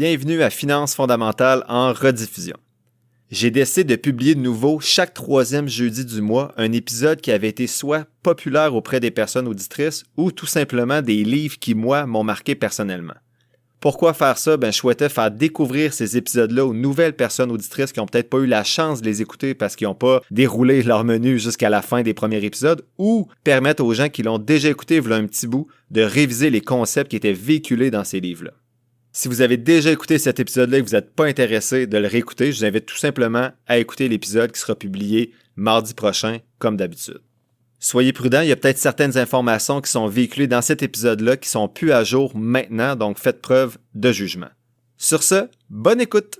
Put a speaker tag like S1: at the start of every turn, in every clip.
S1: Bienvenue à Finances fondamentales en rediffusion. J'ai décidé de publier de nouveau chaque troisième jeudi du mois un épisode qui avait été soit populaire auprès des personnes auditrices ou tout simplement des livres qui, moi, m'ont marqué personnellement. Pourquoi faire ça? Je souhaitais faire découvrir ces épisodes-là aux nouvelles personnes auditrices qui n'ont peut-être pas eu la chance de les écouter parce qu'ils n'ont pas déroulé leur menu jusqu'à la fin des premiers épisodes ou permettre aux gens qui l'ont déjà écouté voilà un petit bout de réviser les concepts qui étaient véhiculés dans ces livres-là. Si vous avez déjà écouté cet épisode-là et que vous n'êtes pas intéressé de le réécouter, je vous invite tout simplement à écouter l'épisode qui sera publié mardi prochain, comme d'habitude. Soyez prudents, il y a peut-être certaines informations qui sont véhiculées dans cet épisode-là qui sont plus à jour maintenant, donc faites preuve de jugement. Sur ce, bonne écoute!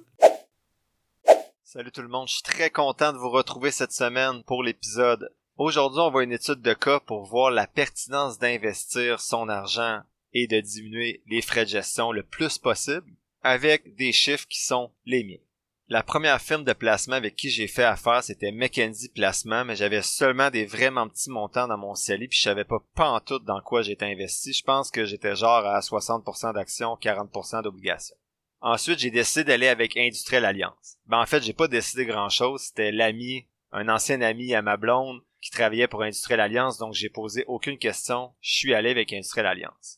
S1: Salut tout le monde, je suis très content de vous retrouver cette semaine pour l'épisode. Aujourd'hui, on voit une étude de cas pour voir la pertinence d'investir son argent et de diminuer les frais de gestion le plus possible avec des chiffres qui sont les miens. La première firme de placement avec qui j'ai fait affaire, c'était Mackenzie Placement, mais j'avais seulement des vraiment petits montants dans mon CELI, puis je savais pas pantoute dans quoi j'étais investi. Je pense que j'étais genre à 60% d'actions, 40% d'obligations. Ensuite, j'ai décidé d'aller avec Industrielle Alliance. En fait, j'ai pas décidé grand-chose. C'était un ancien ami à ma blonde qui travaillait pour Industrielle Alliance, donc j'ai posé aucune question. Je suis allé avec Industrielle Alliance.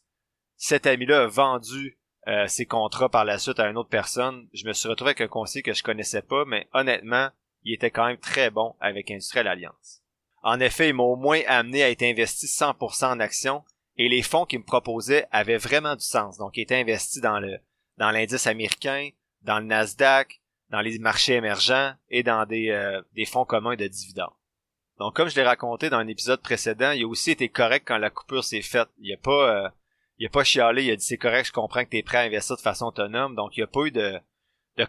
S1: Cet ami-là a vendu ses contrats par la suite à une autre personne. Je me suis retrouvé avec un conseiller que je connaissais pas, mais honnêtement, il était quand même très bon avec Industrielle Alliance. En effet, il m'a au moins amené à être investi 100% en actions et les fonds qu'il me proposait avaient vraiment du sens. Donc, il était investi dans l'indice américain, dans le Nasdaq, dans les marchés émergents et dans des fonds communs de dividendes. Donc, comme je l'ai raconté dans un épisode précédent, il a aussi été correct quand la coupure s'est faite. Il a pas chialé, il a dit c'est correct, je comprends que tu es prêt à investir de façon autonome, donc il n'y a pas eu de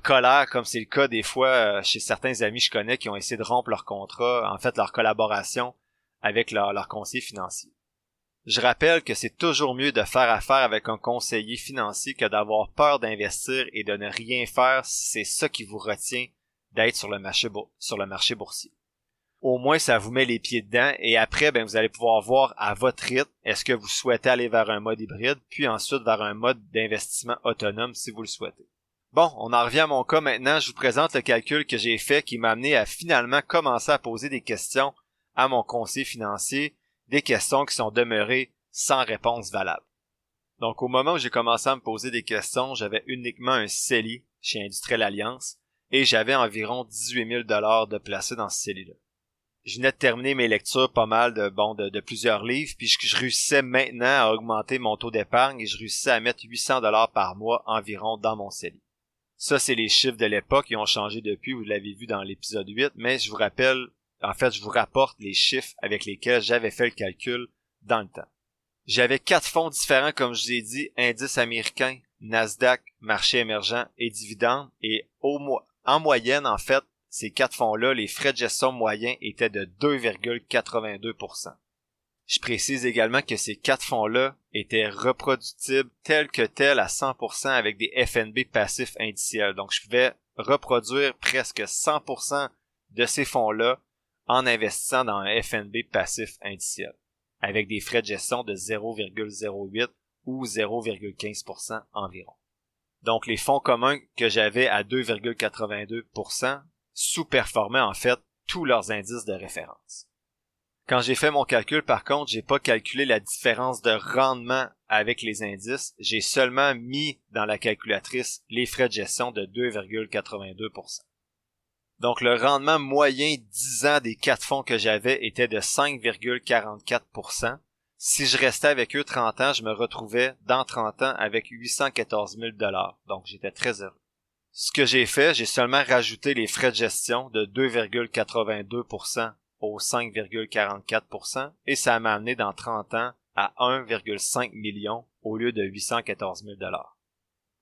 S1: colère comme c'est le cas des fois chez certains amis que je connais qui ont essayé de rompre leur contrat, en fait leur collaboration avec leur conseiller financier. Je rappelle que c'est toujours mieux de faire affaire avec un conseiller financier que d'avoir peur d'investir et de ne rien faire si c'est ça qui vous retient d'être sur le marché boursier. Au moins, ça vous met les pieds dedans et après, vous allez pouvoir voir à votre rythme est-ce que vous souhaitez aller vers un mode hybride, puis ensuite vers un mode d'investissement autonome si vous le souhaitez. Bon, on en revient à mon cas maintenant. Je vous présente le calcul que j'ai fait qui m'a amené à finalement commencer à poser des questions à mon conseiller financier, des questions qui sont demeurées sans réponse valable. Donc, au moment où j'ai commencé à me poser des questions, j'avais uniquement un CELI chez Industrielle Alliance et j'avais environ 18 000 $ de placés dans ce CELI-là. Je venais de terminer mes lectures pas mal de plusieurs livres, puis je réussissais maintenant à augmenter mon taux d'épargne et je réussissais à mettre 800 $ par mois environ dans mon CELI. Ça, c'est les chiffres de l'époque, ils ont changé depuis, vous l'avez vu dans l'épisode 8, mais je vous rapporte les chiffres avec lesquels j'avais fait le calcul dans le temps. J'avais 4 fonds différents, comme je vous ai dit, indice américain, Nasdaq, marché émergent et dividendes, et en moyenne, en fait, ces 4 fonds-là, les frais de gestion moyens étaient de 2,82%. Je précise également que ces 4 fonds-là étaient reproductibles tels que tels à 100% avec des FNB passifs indiciels. Donc, je pouvais reproduire presque 100% de ces fonds-là en investissant dans un FNB passif indiciel, avec des frais de gestion de 0,08 ou 0,15% environ. Donc, les fonds communs que j'avais à 2,82% sous-performaient en fait tous leurs indices de référence. Quand j'ai fait mon calcul, par contre, j'ai pas calculé la différence de rendement avec les indices, j'ai seulement mis dans la calculatrice les frais de gestion de 2,82%. Donc le rendement moyen 10 ans des 4 fonds que j'avais était de 5,44%. Si je restais avec eux 30 ans, je me retrouvais dans 30 ans avec 814 000 $. Donc j'étais très heureux. Ce que j'ai fait, j'ai seulement rajouté les frais de gestion de 2,82% au 5,44% et ça m'a amené dans 30 ans à 1,5 million au lieu de 814 000 $.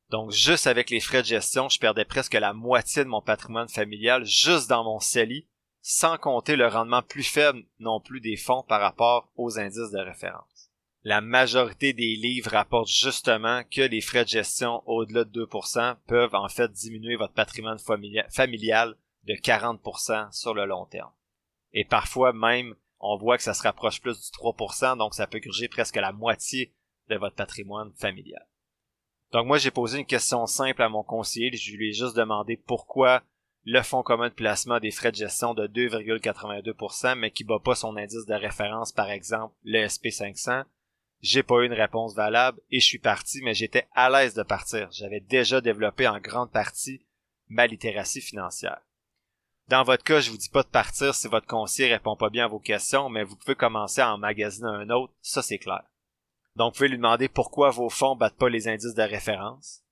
S1: Donc juste avec les frais de gestion, je perdais presque la moitié de mon patrimoine familial juste dans mon CELI, sans compter le rendement plus faible non plus des fonds par rapport aux indices de référence. La majorité des livres rapportent justement que les frais de gestion au-delà de 2% peuvent en fait diminuer votre patrimoine familial de 40% sur le long terme. Et parfois même, on voit que ça se rapproche plus du 3%, donc ça peut gruger presque la moitié de votre patrimoine familial. Donc moi, j'ai posé une question simple à mon conseiller. Je lui ai juste demandé pourquoi le fonds commun de placement a des frais de gestion de 2,82%, mais qui bat pas son indice de référence, par exemple, le SP500. J'ai pas eu une réponse valable et je suis parti, mais j'étais à l'aise de partir. J'avais déjà développé en grande partie ma littératie financière. Dans votre cas, je vous dis pas de partir si votre conseiller répond pas bien à vos questions, mais vous pouvez commencer à emmagasiner un autre, ça c'est clair. Donc, vous pouvez lui demander pourquoi vos fonds battent pas les indices de référence.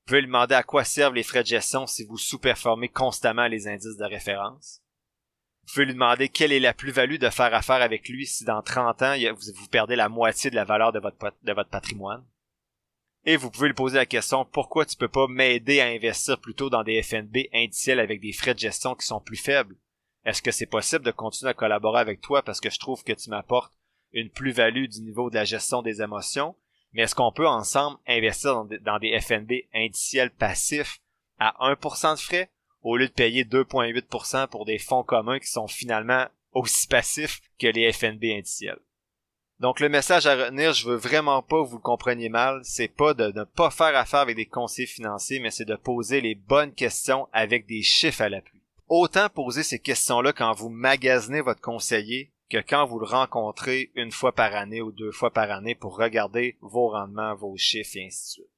S1: Vous pouvez lui demander à quoi servent les frais de gestion si vous sous-performez constamment les indices de référence. Vous pouvez lui demander quelle est la plus-value de faire affaire avec lui si dans 30 ans, vous perdez la moitié de la valeur de votre patrimoine. Et vous pouvez lui poser la question pourquoi tu peux pas m'aider à investir plutôt dans des FNB indiciels avec des frais de gestion qui sont plus faibles? Est-ce que c'est possible de continuer à collaborer avec toi parce que je trouve que tu m'apportes une plus-value du niveau de la gestion des émotions? Mais est-ce qu'on peut ensemble investir dans des FNB indiciels passifs à 1% de frais au lieu de payer 2,8% pour des fonds communs qui sont finalement aussi passifs que les FNB indiciels? Donc le message à retenir, je veux vraiment pas que vous le compreniez mal, c'est pas de ne pas faire affaire avec des conseillers financiers, mais c'est de poser les bonnes questions avec des chiffres à l'appui. Autant poser ces questions-là quand vous magasinez votre conseiller que quand vous le rencontrez une fois par année ou 2 fois par année pour regarder vos rendements, vos chiffres et ainsi de suite.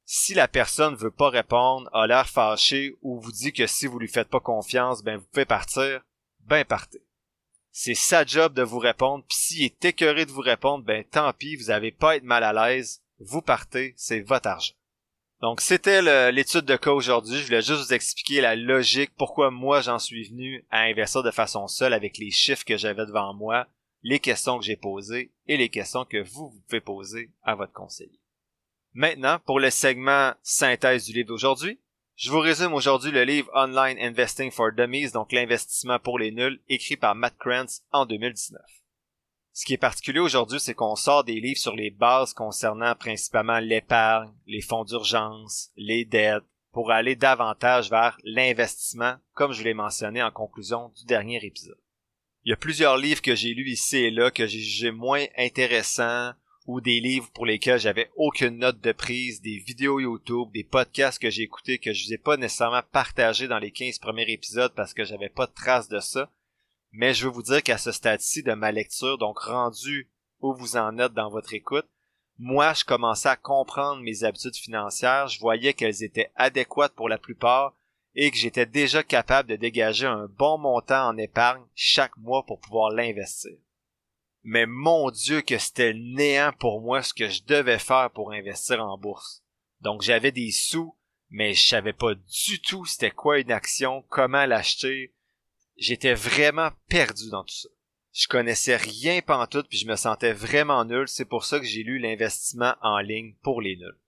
S1: Si la personne veut pas répondre, a l'air fâchée ou vous dit que si vous lui faites pas confiance, ben vous pouvez partir, ben partez. C'est sa job de vous répondre, puis s'il est écœuré de vous répondre, ben tant pis, vous avez pas à être mal à l'aise, vous partez, c'est votre argent. Donc c'était l'étude de cas aujourd'hui, je voulais juste vous expliquer la logique, pourquoi moi j'en suis venu à investir de façon seule avec les chiffres que j'avais devant moi, les questions que j'ai posées et les questions que vous pouvez poser à votre conseiller. Maintenant, pour le segment synthèse du livre d'aujourd'hui, je vous résume aujourd'hui le livre Online Investing for Dummies, donc l'investissement pour les nuls, écrit par Matt Krantz en 2019. Ce qui est particulier aujourd'hui, c'est qu'on sort des livres sur les bases concernant principalement l'épargne, les fonds d'urgence, les dettes, pour aller davantage vers l'investissement, comme je l'ai mentionné en conclusion du dernier épisode. Il y a plusieurs livres que j'ai lus ici et là que j'ai jugés moins intéressants, ou des livres pour lesquels j'avais aucune note de prise, des vidéos YouTube, des podcasts que j'ai écoutés que je vous ai pas nécessairement partagés dans les 15 premiers épisodes parce que j'avais pas de trace de ça. Mais je veux vous dire qu'à ce stade-ci de ma lecture, donc rendu où vous en êtes dans votre écoute, moi, je commençais à comprendre mes habitudes financières, je voyais qu'elles étaient adéquates pour la plupart et que j'étais déjà capable de dégager un bon montant en épargne chaque mois pour pouvoir l'investir. Mais mon Dieu que c'était le néant pour moi ce que je devais faire pour investir en bourse. Donc j'avais des sous, mais je savais pas du tout c'était quoi une action, comment l'acheter. J'étais vraiment perdu dans tout ça. Je connaissais rien pantoute puis je me sentais vraiment nul, c'est pour ça que j'ai lu l'investissement en ligne pour les nuls.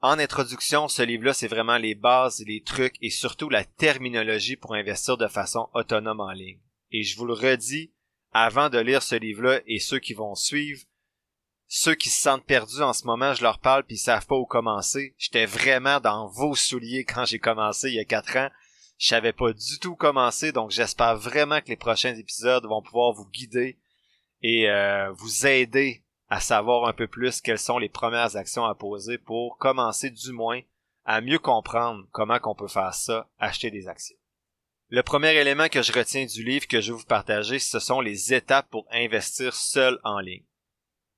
S1: En introduction, ce livre-là, c'est vraiment les bases, les trucs et surtout la terminologie pour investir de façon autonome en ligne. Et je vous le redis, avant de lire ce livre-là et ceux qui vont suivre, ceux qui se sentent perdus en ce moment, je leur parle puis ils savent pas où commencer. J'étais vraiment dans vos souliers quand j'ai commencé il y a 4 ans. Je savais pas du tout où commencer, donc j'espère vraiment que les prochains épisodes vont pouvoir vous guider et vous aider à savoir un peu plus quelles sont les premières actions à poser pour commencer du moins à mieux comprendre comment qu'on peut faire ça, acheter des actions. Le premier élément que je retiens du livre que je vais vous partager, ce sont les étapes pour investir seul en ligne.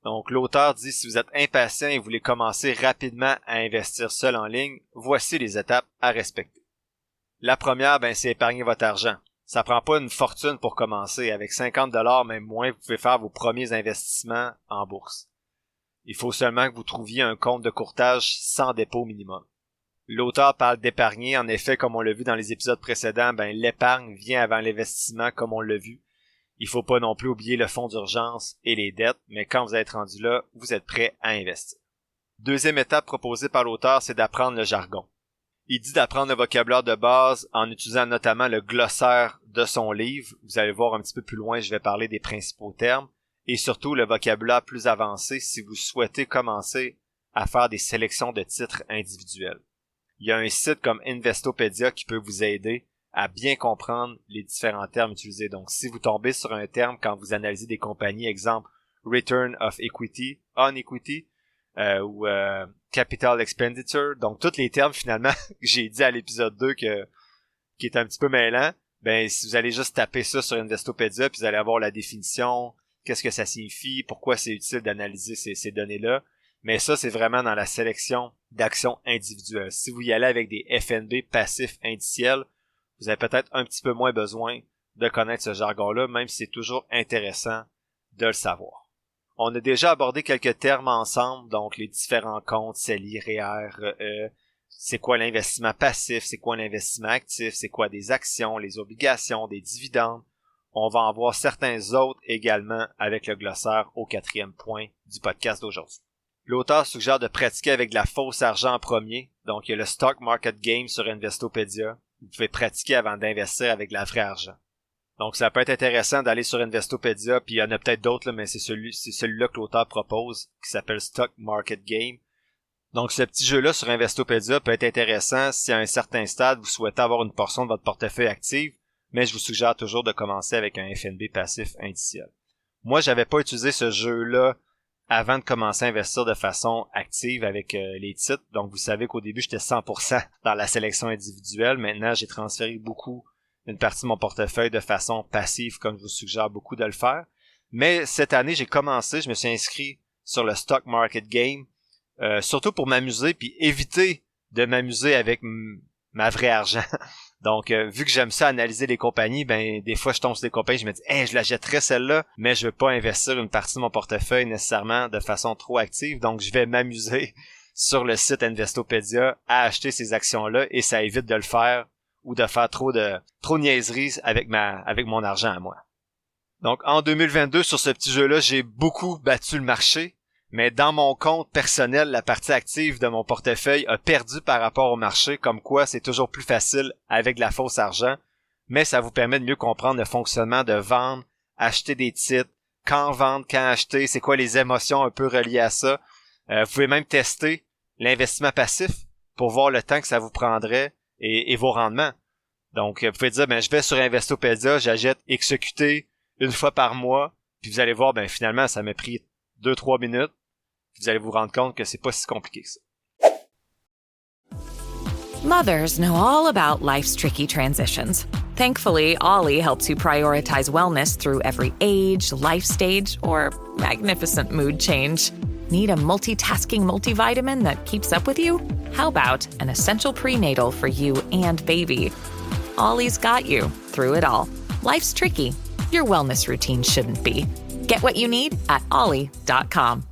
S1: Donc, l'auteur dit, si vous êtes impatient et voulez commencer rapidement à investir seul en ligne, voici les étapes à respecter. La première, c'est épargner votre argent. Ça prend pas une fortune pour commencer. Avec 50$, même moins, vous pouvez faire vos premiers investissements en bourse. Il faut seulement que vous trouviez un compte de courtage sans dépôt minimum. L'auteur parle d'épargner. En effet, comme on l'a vu dans les épisodes précédents, l'épargne vient avant l'investissement, comme on l'a vu. Il faut pas non plus oublier le fonds d'urgence et les dettes, mais quand vous êtes rendu là, vous êtes prêt à investir. Deuxième étape proposée par l'auteur, c'est d'apprendre le jargon. Il dit d'apprendre le vocabulaire de base en utilisant notamment le glossaire de son livre. Vous allez voir un petit peu plus loin, je vais parler des principaux termes. Et surtout le vocabulaire plus avancé si vous souhaitez commencer à faire des sélections de titres individuels. Il y a un site comme Investopedia qui peut vous aider à bien comprendre les différents termes utilisés. Donc, si vous tombez sur un terme quand vous analysez des compagnies, exemple Return of Equity, On Equity,
S2: ou capital expenditure. Donc, tous les termes, finalement, que j'ai dit à l'épisode 2 qui est un petit peu mêlant, ben, si vous allez juste taper ça sur Investopedia, puis vous allez avoir la définition, qu'est-ce que ça signifie, pourquoi c'est utile d'analyser ces données-là. Mais ça, c'est vraiment dans la sélection d'actions individuelles. Si vous y allez avec des FNB passifs indiciels, vous avez peut-être un petit peu moins besoin de connaître ce jargon-là, même si c'est toujours intéressant de le savoir. On a déjà abordé quelques termes ensemble, donc les différents comptes, CELI, REER, REE, c'est quoi l'investissement passif, c'est quoi l'investissement actif, c'est quoi des actions, les obligations, des dividendes. On va en voir certains autres également avec le glossaire au 4e point du podcast d'aujourd'hui. L'auteur suggère de pratiquer avec de la fausse argent en premier, donc il y a le Stock Market Game sur Investopedia. Vous pouvez pratiquer avant d'investir avec de la vraie argent. Donc ça peut être intéressant d'aller sur Investopedia, puis il y en a peut-être d'autres, là, mais c'est celui-là que l'auteur propose, qui s'appelle Stock Market Game. Donc ce petit jeu-là sur Investopedia peut être intéressant si à un certain stade vous souhaitez avoir une portion de votre portefeuille active, mais je vous suggère toujours de commencer avec un FNB passif indiciel. Moi, j'avais pas utilisé ce jeu-là avant de commencer à investir de façon active avec les titres. Donc vous savez qu'au début, j'étais 100% dans la sélection individuelle. Maintenant, j'ai transféré une partie de mon portefeuille de façon passive, comme je vous suggère beaucoup de le faire. Mais cette année, je me suis inscrit sur le Stock Market Game, surtout pour m'amuser, puis éviter de m'amuser avec ma vraie argent. Donc, vu que j'aime ça analyser les compagnies, ben des fois je tombe sur des compagnies, je me dis je la jetterais celle-là, mais je veux pas investir une partie de mon portefeuille nécessairement de façon trop active, donc je vais m'amuser sur le site Investopedia à acheter ces actions-là, et ça évite de le faire ou de faire trop de niaiseries avec mon argent à moi. Donc en 2022, sur ce petit jeu-là, j'ai beaucoup battu le marché, mais dans mon compte personnel, la partie active de mon portefeuille a perdu par rapport au marché, comme quoi c'est toujours plus facile avec de la fausse argent, mais ça vous permet de mieux comprendre le fonctionnement de vendre, acheter des titres, quand vendre, quand acheter, c'est quoi les émotions un peu reliées à ça. Vous pouvez même tester l'investissement passif pour voir le temps que ça vous prendrait et vos rendements. Donc, vous pouvez dire, je vais sur Investopedia, j'achète XQT une fois par mois, puis vous allez voir, finalement, ça m'a pris 2-3 minutes. Vous allez vous rendre compte que c'est pas si compliqué que ça.
S3: Mothers know all about life's tricky transitions. Thankfully, Ollie helps you prioritize wellness through every age, life stage, or magnificent mood change. Need a multitasking multivitamin that keeps up with you? How about an essential prenatal for you and baby? Ollie's got you through it all. Life's tricky. Your wellness routine shouldn't be. Get what you need at ollie.com.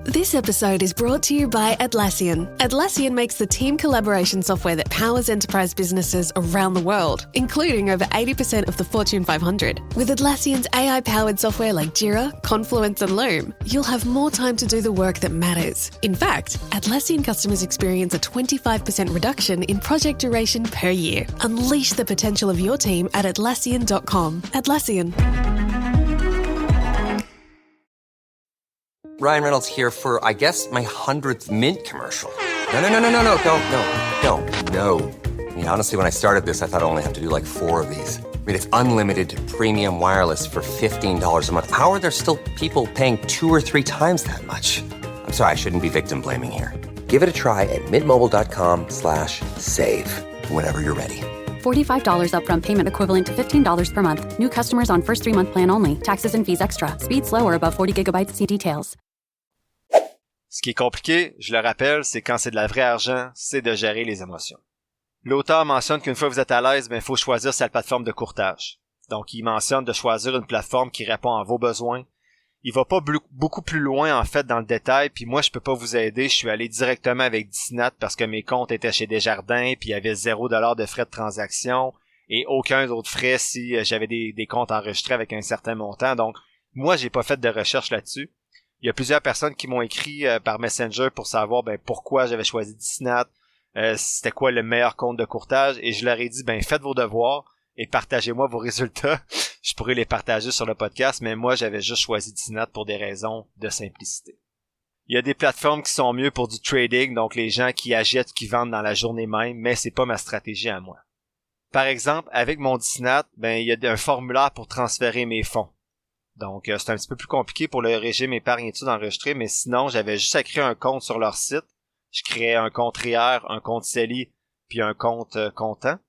S4: This episode is brought to you by Atlassian. Atlassian makes the team collaboration software that powers enterprise businesses around the world, including over 80% of the Fortune 500. With Atlassian's AI-powered software like Jira, Confluence, and Loom, you'll have more time to do the work that matters. In fact, Atlassian customers experience a 25% reduction in project duration per year. Unleash the potential of your team at Atlassian.com. Atlassian.
S5: Ryan Reynolds here for, I guess, my 100th Mint commercial. No, don't. I mean, honestly, when I started this, I thought I only have to do like 4 of these. I mean, it's unlimited premium wireless for $15 a month. How are there still people paying 2 or 3 times that much? I'm sorry, I shouldn't be victim blaming here. Give it a try at mintmobile.com/save. Whenever you're ready.
S6: $45 upfront payment equivalent to $15 per month. New customers on first 3-month plan only. Taxes and fees extra. Speed slower above 40 gigabytes. See details.
S2: Ce qui est compliqué, je le rappelle, c'est quand c'est de la vraie argent, c'est de gérer les émotions. L'auteur mentionne qu'une fois que vous êtes à l'aise, il faut choisir sa plateforme de courtage. Donc, il mentionne de choisir une plateforme qui répond à vos besoins. Il va pas beaucoup plus loin, en fait, dans le détail, puis moi, je peux pas vous aider. Je suis allé directement avec Disnat parce que mes comptes étaient chez Desjardins, puis il y avait $0 de frais de transaction et aucun autre frais si j'avais des comptes enregistrés avec un certain montant. Donc, moi, j'ai pas fait de recherche là-dessus. Il y a plusieurs personnes qui m'ont écrit par Messenger pour savoir pourquoi j'avais choisi Disnat, c'était quoi le meilleur compte de courtage, et je leur ai dit faites vos devoirs et partagez-moi vos résultats. Je pourrais les partager sur le podcast, mais moi j'avais juste choisi Disnat pour des raisons de simplicité. Il y a des plateformes qui sont mieux pour du trading, donc les gens qui achètent, qui vendent dans la journée même, mais c'est pas ma stratégie à moi. Par exemple, avec mon Disnat, il y a un formulaire pour transférer mes fonds. Donc, c'est un petit peu plus compliqué pour le régime épargne études enregistré, mais sinon, j'avais juste à créer un compte sur leur site. Je créais un compte REER, un compte CELI, puis un compte comptant.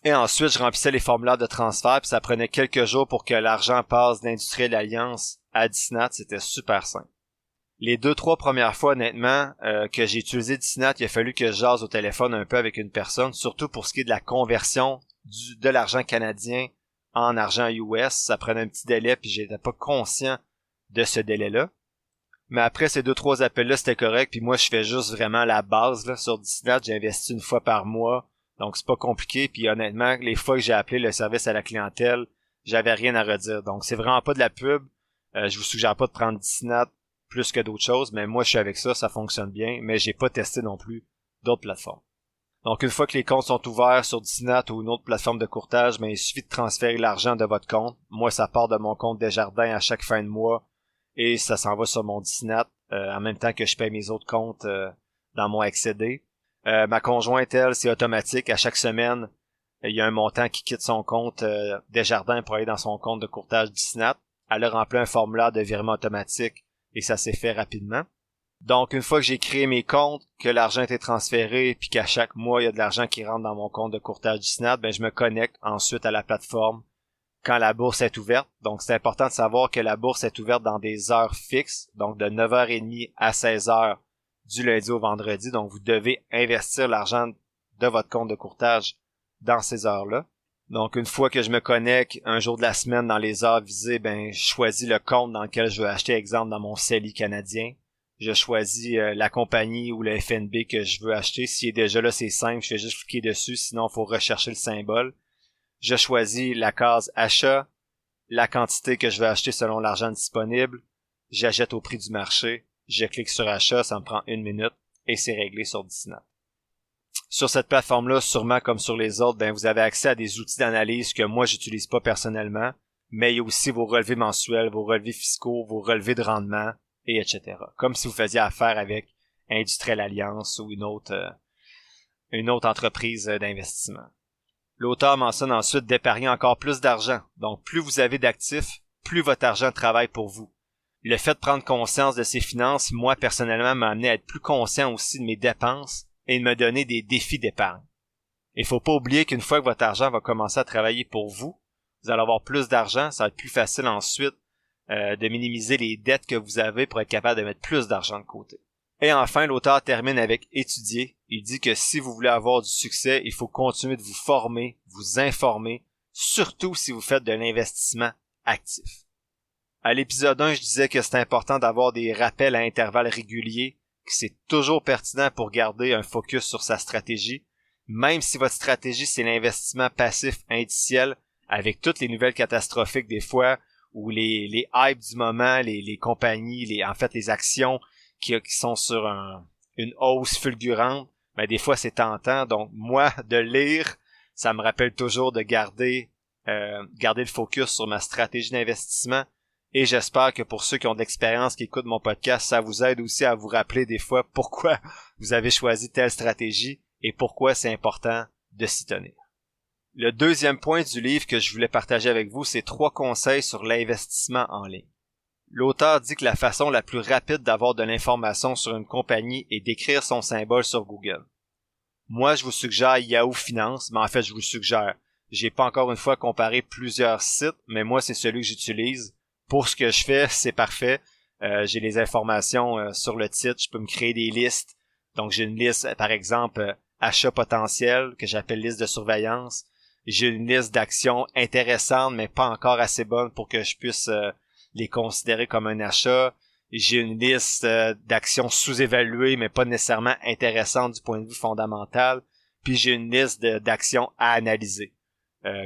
S2: Et ensuite, je remplissais les formulaires de transfert, puis ça prenait quelques jours pour que l'argent passe d'Industriel Alliance à Disnat. C'était super simple. Les 2-3 premières fois, honnêtement, que j'ai utilisé Disnat, il a fallu que je jase au téléphone un peu avec une personne, surtout pour ce qui est de la conversion de l'argent canadien en argent US. Ça prenait un petit délai, puis j'étais pas conscient de ce délai-là. Mais après ces 2-3 appels-là, c'était correct, puis moi, je fais juste vraiment la base là sur Disnat. J'investis une fois par mois, donc c'est pas compliqué, puis honnêtement, les fois que j'ai appelé le service à la clientèle, j'avais rien à redire. Donc c'est vraiment pas de la pub. Je vous suggère pas de prendre Disnat plus que d'autres choses, mais moi je suis avec ça fonctionne bien, mais j'ai pas testé non plus d'autres plateformes. Donc une fois que les comptes sont ouverts sur Disnat ou une autre plateforme de courtage, il suffit de transférer l'argent de votre compte. Moi ça part de mon compte Desjardins à chaque fin de mois et ça s'en va sur mon Disnat en même temps que je paye mes autres comptes dans mon accédé. Ma conjointe, elle, c'est automatique. À chaque semaine, il y a un montant qui quitte son compte Desjardins pour aller dans son compte de courtage Disnat. Elle a rempli un formulaire de virement automatique et ça s'est fait rapidement. Donc, une fois que j'ai créé mes comptes, que l'argent a été transféré, puis qu'à chaque mois, il y a de l'argent qui rentre dans mon compte de courtage Disnat, je me connecte ensuite à la plateforme quand la bourse est ouverte. Donc, c'est important de savoir que la bourse est ouverte dans des heures fixes, donc de 9h30 à 16h du lundi au vendredi. Donc, vous devez investir l'argent de votre compte de courtage dans ces heures-là. Donc, une fois que je me connecte un jour de la semaine dans les heures visées, je choisis le compte dans lequel je veux acheter, exemple, dans mon CELI canadien. Je choisis la compagnie ou le FNB que je veux acheter. S'il est déjà là, c'est simple, je fais juste cliquer dessus, sinon il faut rechercher le symbole. Je choisis la case achat, la quantité que je veux acheter selon l'argent disponible. J'achète au prix du marché. Je clique sur achat, ça me prend 1 minute et c'est réglé sur Disnat. Sur cette plateforme-là, sûrement comme sur les autres, vous avez accès à des outils d'analyse que moi, j'utilise pas personnellement, mais il y a aussi vos relevés mensuels, vos relevés fiscaux, vos relevés de rendement, et etc. Comme si vous faisiez affaire avec Industriel Alliance ou une autre entreprise d'investissement. L'auteur mentionne ensuite d'épargner encore plus d'argent. Donc, plus vous avez d'actifs, plus votre argent travaille pour vous. Le fait de prendre conscience de ses finances, moi, personnellement, m'a amené à être plus conscient aussi de mes dépenses et de me donner des défis d'épargne. Il faut pas oublier qu'une fois que votre argent va commencer à travailler pour vous, vous allez avoir plus d'argent, ça va être plus facile ensuite de minimiser les dettes que vous avez pour être capable de mettre plus d'argent de côté. Et enfin, l'auteur termine avec étudier. Il dit que si vous voulez avoir du succès, il faut continuer de vous former, vous informer, surtout si vous faites de l'investissement actif. À l'épisode 1, je disais que c'est important d'avoir des rappels à intervalles réguliers, que c'est toujours pertinent pour garder un focus sur sa stratégie, même si votre stratégie c'est l'investissement passif indiciel, avec toutes les nouvelles catastrophiques des fois, ou les hypes du moment, les compagnies, les actions qui sont sur une hausse fulgurante, des fois c'est tentant. Donc moi, de lire, ça me rappelle toujours de garder le focus sur ma stratégie d'investissement. Et j'espère que pour ceux qui ont de l'expérience, qui écoutent mon podcast, ça vous aide aussi à vous rappeler des fois pourquoi vous avez choisi telle stratégie et pourquoi c'est important de s'y tenir. Le deuxième point du livre que je voulais partager avec vous, c'est 3 conseils sur l'investissement en ligne. L'auteur dit que la façon la plus rapide d'avoir de l'information sur une compagnie est d'écrire son symbole sur Google. Moi, je vous suggère Yahoo Finance, mais en fait, je vous suggère. J'ai pas encore une fois comparé plusieurs sites, mais moi, c'est celui que j'utilise. Pour ce que je fais, c'est parfait. J'ai les informations sur le titre. Je peux me créer des listes. Donc, j'ai une liste, par exemple, achat potentiel, que j'appelle liste de surveillance. J'ai une liste d'actions intéressantes, mais pas encore assez bonnes pour que je puisse les considérer comme un achat. J'ai une liste d'actions sous-évaluées, mais pas nécessairement intéressantes du point de vue fondamental. Puis j'ai une liste d'actions à analyser.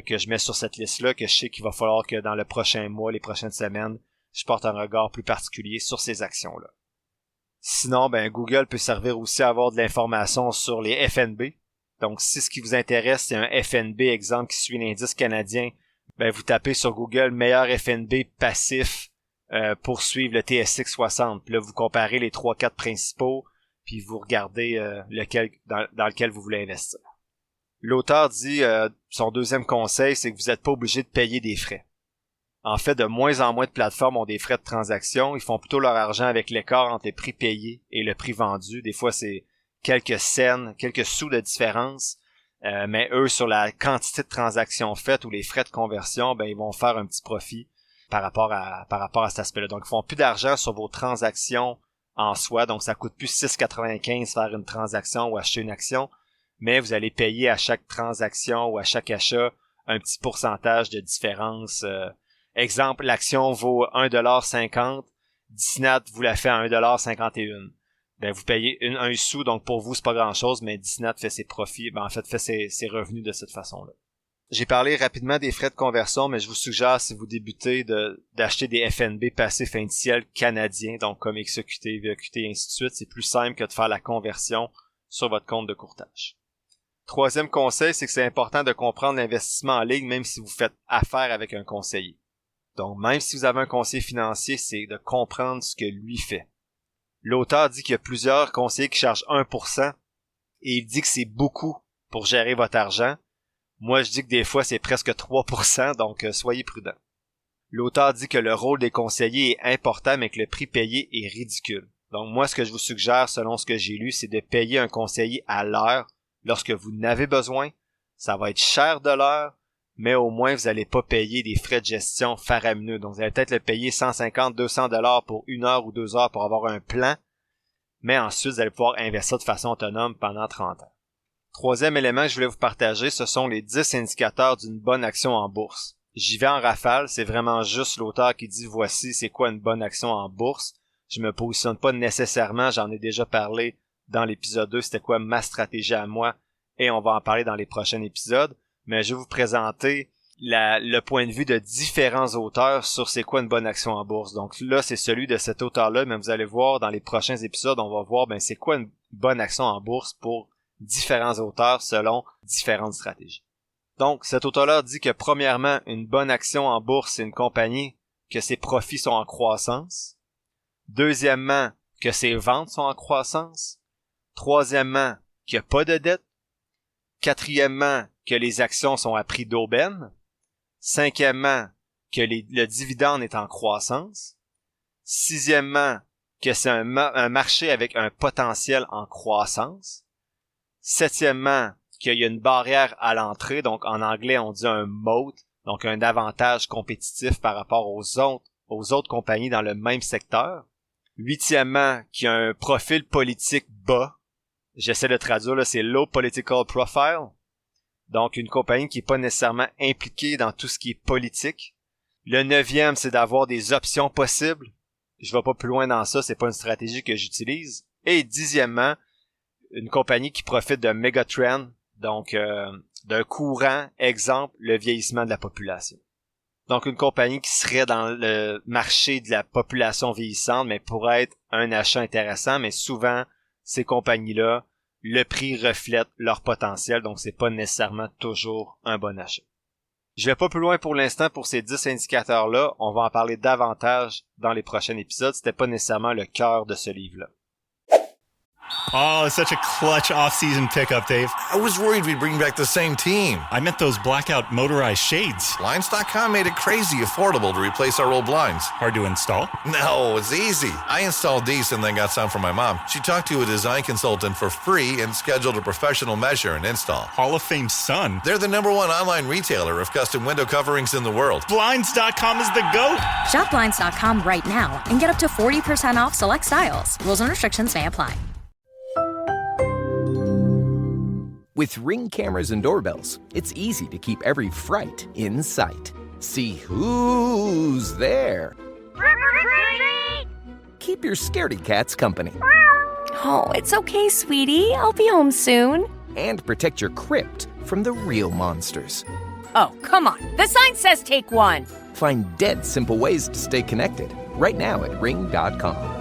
S2: Que je mets sur cette liste-là, que je sais qu'il va falloir que dans le prochain mois, les prochaines semaines, je porte un regard plus particulier sur ces actions-là. Sinon, Google peut servir aussi à avoir de l'information sur les FNB. Donc, si ce qui vous intéresse, c'est un FNB, exemple, qui suit l'indice canadien, vous tapez sur Google meilleur FNB passif pour suivre le TSX 60. Puis là, vous comparez les 3-4 principaux, puis vous regardez lequel dans lequel vous voulez investir. L'auteur dit, son deuxième conseil, c'est que vous n'êtes pas obligé de payer des frais. En fait, de moins en moins de plateformes ont des frais de transaction. Ils font plutôt leur argent avec l'écart entre le prix payé et le prix vendu. Des fois, c'est quelques cents, quelques sous de différence. Mais eux, sur la quantité de transactions faites ou les frais de conversion, ben ils vont faire un petit profit par rapport à cet aspect-là. Donc, ils font plus d'argent sur vos transactions en soi. Donc, ça coûte plus 6,95 faire une transaction ou acheter une action. Mais vous allez payer à chaque transaction ou à chaque achat un petit pourcentage de différence. Exemple, l'action vaut 1,50$. Disney vous la fait à 1,51$. Ben, vous payez un sou, donc pour vous, c'est pas grand-chose, mais Disney fait ses profits, ben, en fait, fait ses revenus de cette façon-là. J'ai parlé rapidement des frais de conversion, mais je vous suggère, si vous débutez, d'acheter des FNB passifs indiciels canadiens, donc comme XEQT, VEQT, et ainsi de suite. C'est plus simple que de faire la conversion sur votre compte de courtage. Troisième conseil, c'est que c'est important de comprendre l'investissement en ligne, même si vous faites affaire avec un conseiller. Donc, même si vous avez un conseiller financier, c'est de comprendre ce que lui fait. L'auteur dit qu'il y a plusieurs conseillers qui chargent 1% et il dit que c'est beaucoup pour gérer votre argent. Moi, je dis que des fois, c'est presque 3%, donc soyez prudents. L'auteur dit que le rôle des conseillers est important, mais que le prix payé est ridicule. Donc moi, ce que je vous suggère, selon ce que j'ai lu, c'est de payer un conseiller à l'heure lorsque vous n'avez besoin. Ça va être cher de l'heure, mais au moins, vous n'allez pas payer des frais de gestion faramineux. Donc, vous allez peut-être le payer 150-200$ pour 1 heure ou 2 heures pour avoir un plan, mais ensuite, vous allez pouvoir investir de façon autonome pendant 30 ans. Troisième élément que je voulais vous partager, ce sont les 10 indicateurs d'une bonne action en bourse. J'y vais en rafale, c'est vraiment juste l'auteur qui dit voici c'est quoi une bonne action en bourse. Je me positionne pas nécessairement, j'en ai déjà parlé dans l'épisode 2, c'était quoi ma stratégie à moi, et on va en parler dans les prochains épisodes. Mais je vais vous présenter le point de vue de différents auteurs sur c'est quoi une bonne action en bourse. Donc là, c'est celui de cet auteur-là, mais vous allez voir dans les prochains épisodes, on va voir c'est quoi une bonne action en bourse pour différents auteurs selon différentes stratégies. Donc, cet auteur-là dit que premièrement, une bonne action en bourse, c'est une compagnie que ses profits sont en croissance. Deuxièmement, que ses ventes sont en croissance. Troisièmement, qu'il n'y a pas de dette. Quatrièmement, que les actions sont à prix d'aubaine. Cinquièmement, que le dividende est en croissance. Sixièmement, que c'est un marché avec un potentiel en croissance. Septièmement, qu'il y a une barrière à l'entrée, donc en anglais on dit un moat, donc un avantage compétitif par rapport aux autres compagnies dans le même secteur. Huitièmement, qu'il y a un profil politique bas. J'essaie de traduire, là, c'est low political profile. Donc, une compagnie qui n'est pas nécessairement impliquée dans tout ce qui est politique. Le neuvième, c'est d'avoir des options possibles. Je vais pas plus loin dans ça, c'est pas une stratégie que j'utilise. Et dixièmement, une compagnie qui profite d'un mégatrend, donc d'un courant, exemple, le vieillissement de la population. Donc, une compagnie qui serait dans le marché de la population vieillissante, mais pourrait être un achat intéressant, mais souvent, ces compagnies-là, le prix reflète leur potentiel, donc c'est pas nécessairement toujours un bon achat. Je vais pas plus loin pour l'instant pour ces 10 indicateurs-là, on va en parler davantage dans les prochains épisodes, c'était pas nécessairement le cœur de ce livre-là.
S7: Oh, such a clutch off-season pickup, Dave.
S8: I was worried we'd bring back the same team.
S7: I meant those blackout motorized shades.
S8: Blinds.com made it crazy affordable to replace our old blinds.
S7: Hard to install?
S8: No, it's easy. I installed these and then got some for my mom. She talked to a design consultant for free and scheduled a professional measure and install.
S7: Hall of Fame son.
S8: They're the #1 online retailer of custom window coverings in the world.
S7: Blinds.com is the GOAT.
S9: Shop Blinds.com right now and get up to 40% off select styles. Rules and restrictions may apply.
S10: With Ring cameras and doorbells, it's easy to keep every fright in sight. See who's there. Keep your scaredy cats company.
S9: Oh, it's okay, sweetie. I'll be home soon.
S10: And protect your crypt from the real monsters.
S11: Oh, come on. The sign says take one.
S10: Find dead simple ways to stay connected right now at Ring.com.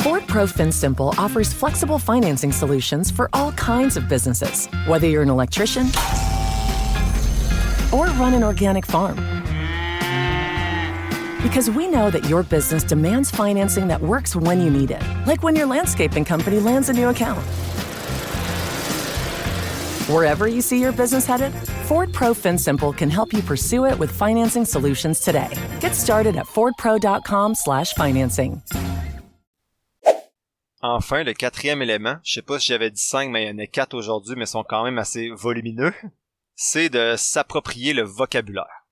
S12: Ford Pro FinSimple offers flexible financing solutions for all kinds of businesses, whether you're an electrician or run an organic farm. Because we know that your business demands financing that works when you need it, like when your landscaping company lands a new account. Wherever you see your business headed, Ford Pro FinSimple can help you pursue it with financing solutions today. Get started at fordpro.com/financing.
S2: Enfin, le quatrième élément, je sais pas si j'avais dit 5, mais il y en a 4 aujourd'hui, mais ils sont quand même assez volumineux, c'est de s'approprier le vocabulaire.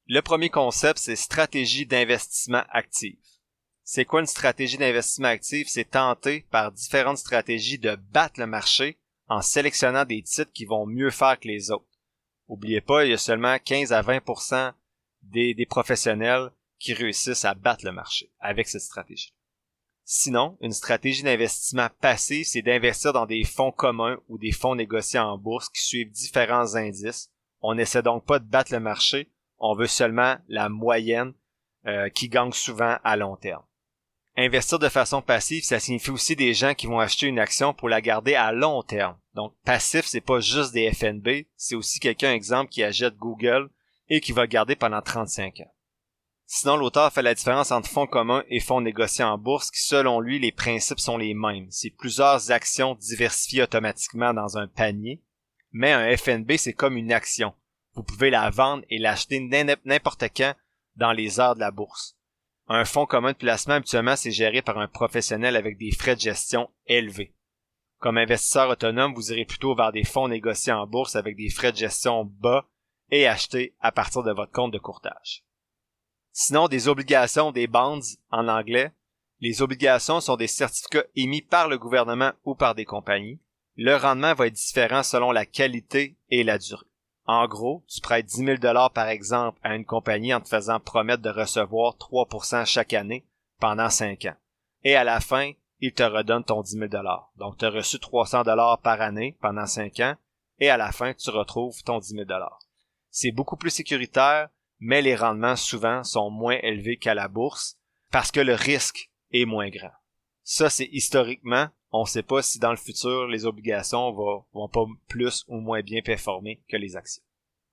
S2: Le premier concept, c'est stratégie d'investissement active. C'est quoi une stratégie d'investissement active? C'est tenter par différentes stratégies de battre le marché en sélectionnant des titres qui vont mieux faire que les autres. Oubliez pas, il y a seulement 15 à 20% des professionnels qui réussissent à battre le marché avec cette stratégie. Sinon, une stratégie d'investissement passif, c'est d'investir dans des fonds communs ou des fonds négociés en bourse qui suivent différents indices. On n'essaie donc pas de battre le marché, on veut seulement la moyenne qui gagne souvent à long terme. Investir de façon passive, ça signifie aussi des gens qui vont acheter une action pour la garder à long terme. Donc, passif, c'est pas juste des FNB, c'est aussi quelqu'un, exemple, qui achète Google et qui va le garder pendant 35 ans. Sinon, l'auteur fait la différence entre fonds communs et fonds négociés en bourse qui, selon lui, les principes sont les mêmes. C'est plusieurs actions diversifiées automatiquement dans un panier, mais un FNB, c'est comme une action. Vous pouvez la vendre et l'acheter n'importe quand dans les heures de la bourse. Un fonds commun de placement, habituellement, c'est géré par un professionnel avec des frais de gestion élevés. Comme investisseur autonome, vous irez plutôt vers des fonds négociés en bourse avec des frais de gestion bas et achetés à partir de votre compte de courtage. Sinon, des obligations, des bonds en anglais. Les obligations sont des certificats émis par le gouvernement ou par des compagnies. Le rendement va être différent selon la qualité et la durée. En gros, tu prêtes 10 000 $ par exemple à une compagnie en te faisant promettre de recevoir 3% chaque année pendant 5 ans. Et à la fin, il te redonne ton 10 000 $. Donc, tu as reçu 300 $ par année pendant 5 ans et à la fin, tu retrouves ton 10 000 $. C'est beaucoup plus sécuritaire, mais les rendements souvent sont moins élevés qu'à la bourse parce que le risque est moins grand. Ça, c'est historiquement, on ne sait pas si dans le futur, les obligations vont pas plus ou moins bien performer que les actions.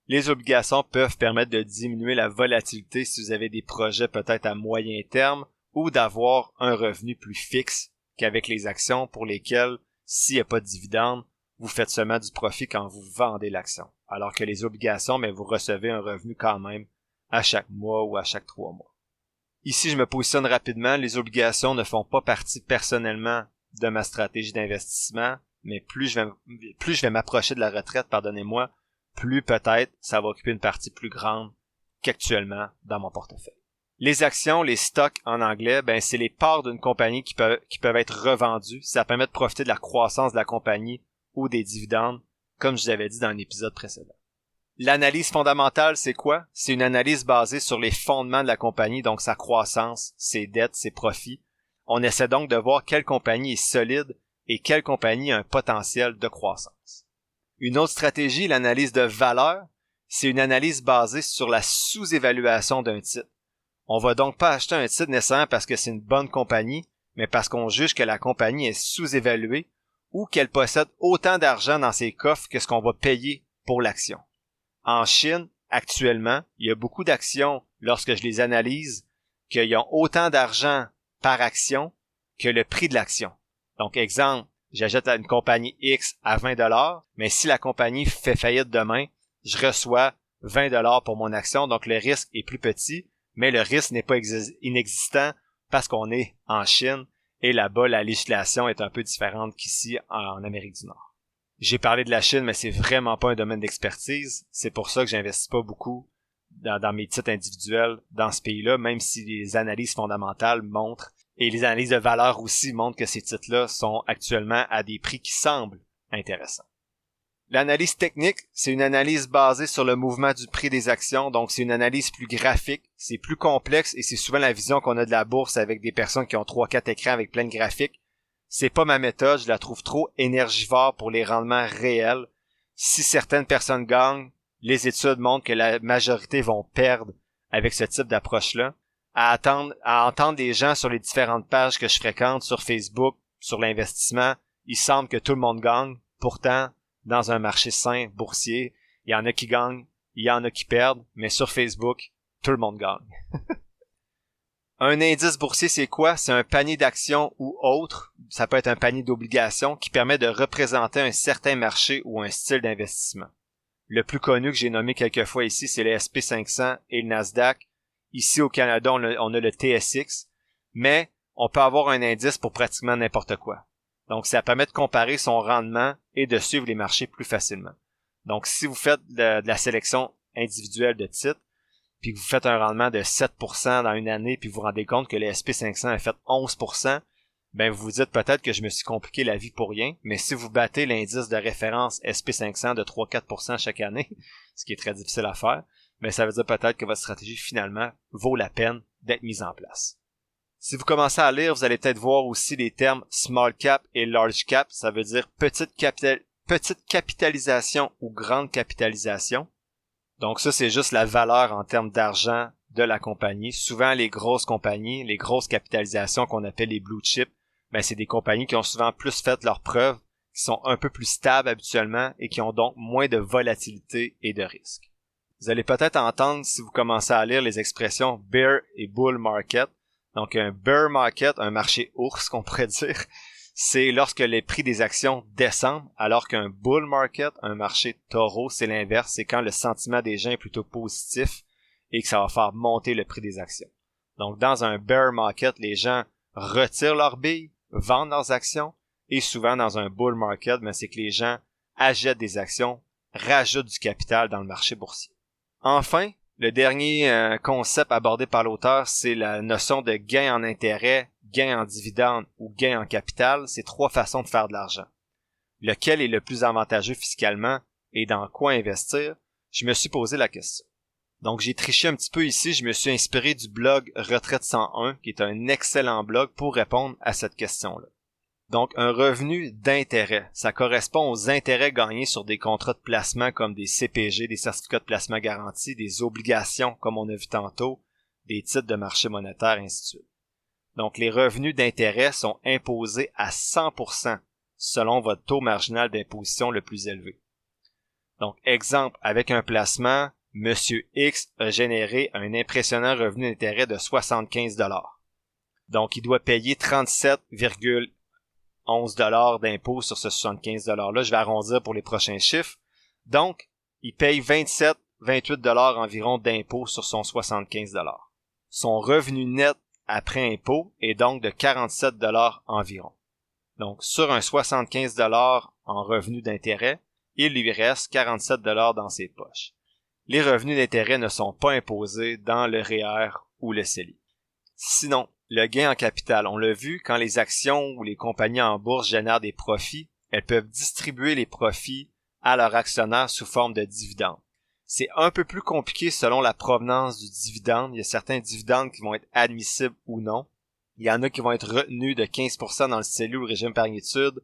S2: Les obligations peuvent permettre de diminuer la volatilité si vous avez des projets peut-être à moyen terme ou d'avoir un revenu plus fixe qu'avec les actions pour lesquelles, s'il n'y a pas de dividende, vous faites seulement du profit quand vous vendez l'action. Alors que les obligations, mais vous recevez un revenu quand même à chaque mois ou à chaque 3 mois. Ici, je me positionne rapidement. Les obligations ne font pas partie personnellement de ma stratégie d'investissement, mais plus je vais m'approcher de la retraite, pardonnez-moi, plus peut-être ça va occuper une partie plus grande qu'actuellement dans mon portefeuille. Les actions, les stocks en anglais, c'est les parts d'une compagnie qui peuvent être revendues. Ça permet de profiter de la croissance de la compagnie ou des dividendes, comme je vous avais dit dans un épisode précédent. L'analyse fondamentale, c'est quoi? C'est une analyse basée sur les fondements de la compagnie, donc sa croissance, ses dettes, ses profits. On essaie donc de voir quelle compagnie est solide et quelle compagnie a un potentiel de croissance. Une autre stratégie, l'analyse de valeur, c'est une analyse basée sur la sous-évaluation d'un titre. On va donc pas acheter un titre nécessairement parce que c'est une bonne compagnie, mais parce qu'on juge que la compagnie est sous-évaluée ou qu'elle possède autant d'argent dans ses coffres que ce qu'on va payer pour l'action. En Chine, actuellement, il y a beaucoup d'actions, lorsque je les analyse, qu'ils ont autant d'argent par action que le prix de l'action. Donc, exemple, j'achète une compagnie X à 20 $, mais si la compagnie fait faillite demain, je reçois 20 $ pour mon action, donc le risque est plus petit, mais le risque n'est pas inexistant parce qu'on est en Chine et là-bas, la législation est un peu différente qu'ici en Amérique du Nord. J'ai parlé de la Chine, mais c'est vraiment pas un domaine d'expertise. C'est pour ça que j'investis pas beaucoup dans mes titres individuels dans ce pays-là, même si les analyses fondamentales montrent, et les analyses de valeur aussi montrent que ces titres-là sont actuellement à des prix qui semblent intéressants. L'analyse technique, c'est une analyse basée sur le mouvement du prix des actions, donc c'est une analyse plus graphique, c'est plus complexe et c'est souvent la vision qu'on a de la bourse avec des personnes qui ont 3-4 écrans avec plein de graphiques. C'est pas ma méthode, je la trouve trop énergivore pour les rendements réels. Si certaines personnes gagnent, les études montrent que la majorité vont perdre avec ce type d'approche-là. À entendre des gens sur les différentes pages que je fréquente sur Facebook, sur l'investissement, il semble que tout le monde gagne. Pourtant, dans un marché sain, boursier, il y en a qui gagnent, il y en a qui perdent, mais sur Facebook, tout le monde gagne. Un indice boursier, c'est quoi? C'est un panier d'actions ou autre, ça peut être un panier d'obligations qui permet de représenter un certain marché ou un style d'investissement. Le plus connu que j'ai nommé quelques fois ici, c'est le SP500 et le Nasdaq. Ici au Canada, on a le TSX, mais on peut avoir un indice pour pratiquement n'importe quoi. Donc, ça permet de comparer son rendement et de suivre les marchés plus facilement. Donc, si vous faites de la sélection individuelle de titres, puis que vous faites un rendement de 7% dans une année, puis vous vous rendez compte que le SP500 a fait 11%, ben vous vous dites peut-être que je me suis compliqué la vie pour rien, mais si vous battez l'indice de référence SP500 de 3-4% chaque année, ce qui est très difficile à faire, ben ça veut dire peut-être que votre stratégie finalement vaut la peine d'être mise en place. Si vous commencez à lire, vous allez peut-être voir aussi les termes small cap et large cap, ça veut dire petite capitalisation ou grande capitalisation. Donc ça, c'est juste la valeur en termes d'argent de la compagnie. Souvent, les grosses compagnies, les grosses capitalisations qu'on appelle les blue chips, ben c'est des compagnies qui ont souvent plus fait leurs preuves, qui sont un peu plus stables habituellement et qui ont donc moins de volatilité et de risque. Vous allez peut-être entendre, si vous commencez à lire les expressions bear et bull market. Donc un bear market, un marché ours qu'on pourrait dire, c'est lorsque les prix des actions descendent, alors qu'un bull market, un marché taureau, c'est l'inverse, c'est quand le sentiment des gens est plutôt positif et que ça va faire monter le prix des actions. Donc dans un bear market, les gens retirent leurs billes, vendent leurs actions, et souvent dans un bull market, ben, c'est que les gens achètent des actions, rajoutent du capital dans le marché boursier. Enfin, le dernier concept abordé par l'auteur, c'est la notion de gain en intérêt, gain en dividende ou gain en capital. C'est 3 façons de faire de l'argent. Lequel est le plus avantageux fiscalement et dans quoi investir? Je me suis posé la question. Donc j'ai triché un petit peu ici, je me suis inspiré du blog Retraite 101, qui est un excellent blog pour répondre à cette question-là. Donc un revenu d'intérêt, ça correspond aux intérêts gagnés sur des contrats de placement comme des CPG, des certificats de placement garantis, des obligations comme on a vu tantôt, des titres de marché monétaire, ainsi de suite. Donc les revenus d'intérêt sont imposés à 100% selon votre taux marginal d'imposition le plus élevé. Donc exemple, avec un placement, Monsieur X a généré un impressionnant revenu d'intérêt de 75$. Donc il doit payer 37,11$ d'impôt sur ce 75$-là. Je vais arrondir pour les prochains chiffres. Donc, il paye 27-28$ environ d'impôt sur son 75$. Son revenu net après impôt est donc de 47$ environ. Donc, sur un 75$ en revenu d'intérêt, il lui reste 47$ dans ses poches. Les revenus d'intérêt ne sont pas imposés dans le REER ou le CELI. Sinon, le gain en capital, on l'a vu, quand les actions ou les compagnies en bourse génèrent des profits, elles peuvent distribuer les profits à leurs actionnaires sous forme de dividendes. C'est un peu plus compliqué selon la provenance du dividende. Il y a certains dividendes qui vont être admissibles ou non. Il y en a qui vont être retenus de 15% dans le CELI ou le régime par étude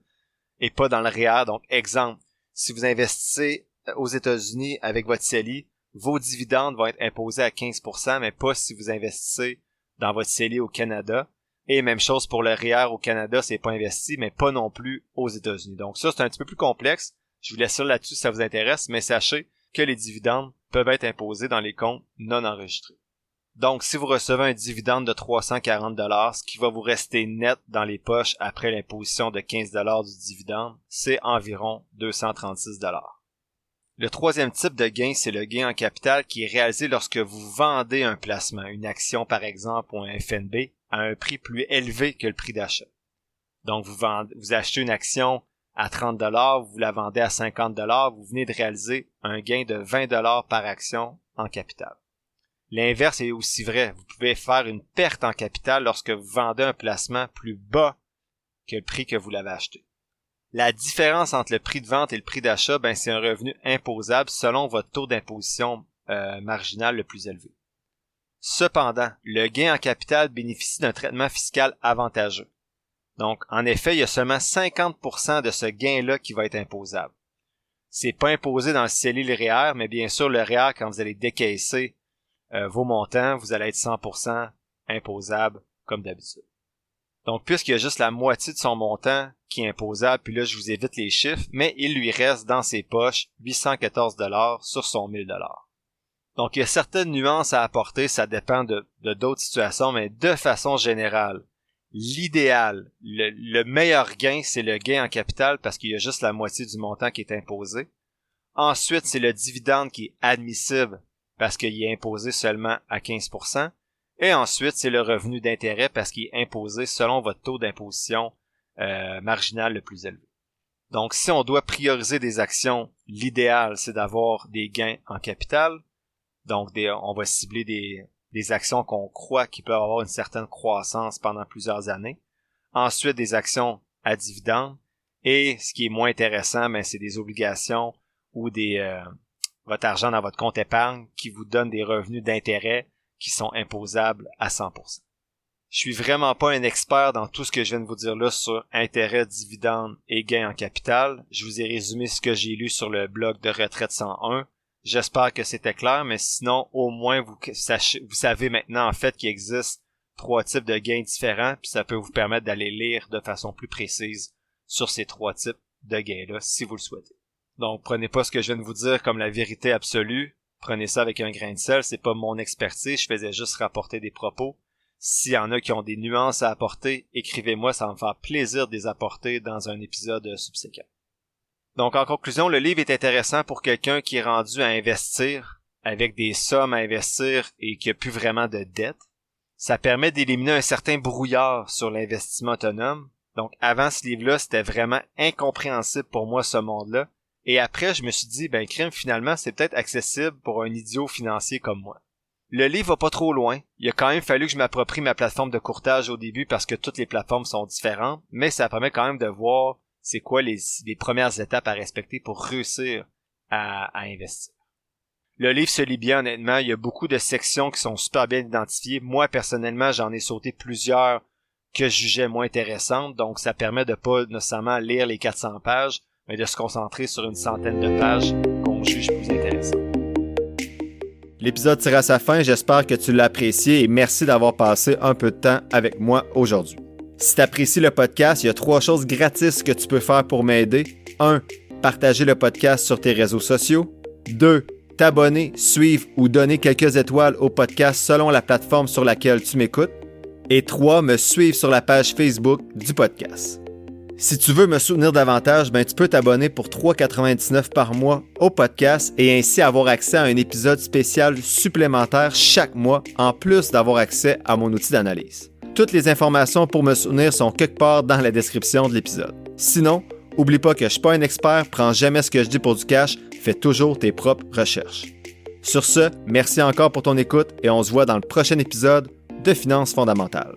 S2: et pas dans le REER. Donc, exemple, si vous investissez aux États-Unis avec votre CELI, vos dividendes vont être imposés à 15%, mais pas si vous investissez dans votre CELI au Canada. Et même chose pour le REER au Canada, c'est pas investi, mais pas non plus aux États-Unis. Donc ça, c'est un petit peu plus complexe. Je vous laisse ça là-dessus si ça vous intéresse, mais sachez que les dividendes peuvent être imposés dans les comptes non enregistrés. Donc, si vous recevez un dividende de 340$, ce qui va vous rester net dans les poches après l'imposition de 15$ du dividende, c'est environ 236$. Le troisième type de gain, c'est le gain en capital qui est réalisé lorsque vous vendez un placement, une action par exemple ou un FNB, à un prix plus élevé que le prix d'achat. Donc vous achetez une action à 30$, vous la vendez à 50$, vous venez de réaliser un gain de 20$ par action en capital. L'inverse est aussi vrai, vous pouvez faire une perte en capital lorsque vous vendez un placement plus bas que le prix que vous l'avez acheté. La différence entre le prix de vente et le prix d'achat, ben c'est un revenu imposable selon votre taux d'imposition marginal le plus élevé. Cependant, le gain en capital bénéficie d'un traitement fiscal avantageux. Donc, en effet, il y a seulement 50% de ce gain-là qui va être imposable. C'est pas imposé dans le CELI et le REER, mais bien sûr, le REER, quand vous allez décaisser vos montants, vous allez être 100% imposable comme d'habitude. Donc, puisqu'il y a juste la moitié de son montant qui est imposable, puis là, je vous évite les chiffres, mais il lui reste dans ses poches 814$ sur son 1000$. Donc, il y a certaines nuances à apporter, ça dépend de d'autres situations, mais de façon générale, l'idéal, le meilleur gain, c'est le gain en capital parce qu'il y a juste la moitié du montant qui est imposé. Ensuite, c'est le dividende qui est admissible parce qu'il est imposé seulement à 15%. Et ensuite, c'est le revenu d'intérêt parce qu'il est imposé selon votre taux d'imposition marginal le plus élevé. Donc, si on doit prioriser des actions, l'idéal, c'est d'avoir des gains en capital. Donc, on va cibler des actions qu'on croit qui peuvent avoir une certaine croissance pendant plusieurs années. Ensuite, des actions à dividendes. Et ce qui est moins intéressant, c'est des obligations ou votre argent dans votre compte épargne qui vous donne des revenus d'intérêt qui sont imposables à 100%. Je suis vraiment pas un expert dans tout ce que je viens de vous dire là sur intérêt, dividendes et gains en capital. Je vous ai résumé ce que j'ai lu sur le blog de Retraite 101. J'espère que c'était clair, mais sinon, au moins, vous savez maintenant en fait qu'il existe 3 types de gains différents, puis ça peut vous permettre d'aller lire de façon plus précise sur ces 3 types de gains-là, si vous le souhaitez. Donc, prenez pas ce que je viens de vous dire comme la vérité absolue. Prenez ça avec un grain de sel, c'est pas mon expertise, je faisais juste rapporter des propos. S'il y en a qui ont des nuances à apporter, écrivez-moi, ça va me faire plaisir de les apporter dans un épisode subséquent. Donc, en conclusion, le livre est intéressant pour quelqu'un qui est rendu à investir, avec des sommes à investir et qui n'a plus vraiment de dette. Ça permet d'éliminer un certain brouillard sur l'investissement autonome. Donc, avant ce livre-là, c'était vraiment incompréhensible pour moi, ce monde-là. Et après, je me suis dit, crime, finalement, c'est peut-être accessible pour un idiot financier comme moi. Le livre va pas trop loin. Il a quand même fallu que je m'approprie ma plateforme de courtage au début parce que toutes les plateformes sont différentes, mais ça permet quand même de voir c'est quoi les premières étapes à respecter pour réussir à investir. Le livre se lit bien, honnêtement. Il y a beaucoup de sections qui sont super bien identifiées. Moi, personnellement, j'en ai sauté plusieurs que je jugeais moins intéressantes, donc ça permet de pas nécessairement lire les 400 pages, mais de se concentrer sur une centaine de pages qu'on juge plus intéressantes.
S1: L'épisode tire à sa fin, j'espère que tu l'as apprécié et merci d'avoir passé un peu de temps avec moi aujourd'hui. Si tu apprécies le podcast, il y a 3 choses gratis que tu peux faire pour m'aider. 1. Partager le podcast sur tes réseaux sociaux. 2. T'abonner, suivre ou donner quelques étoiles au podcast selon la plateforme sur laquelle tu m'écoutes. Et 3. Me suivre sur la page Facebook du podcast. Si tu veux me soutenir davantage, tu peux t'abonner pour $3,99 par mois au podcast et ainsi avoir accès à un épisode spécial supplémentaire chaque mois, en plus d'avoir accès à mon outil d'analyse. Toutes les informations pour me soutenir sont quelque part dans la description de l'épisode. Sinon, oublie pas que je suis pas un expert, prends jamais ce que je dis pour du cash, fais toujours tes propres recherches. Sur ce, merci encore pour ton écoute et on se voit dans le prochain épisode de Finances fondamentales.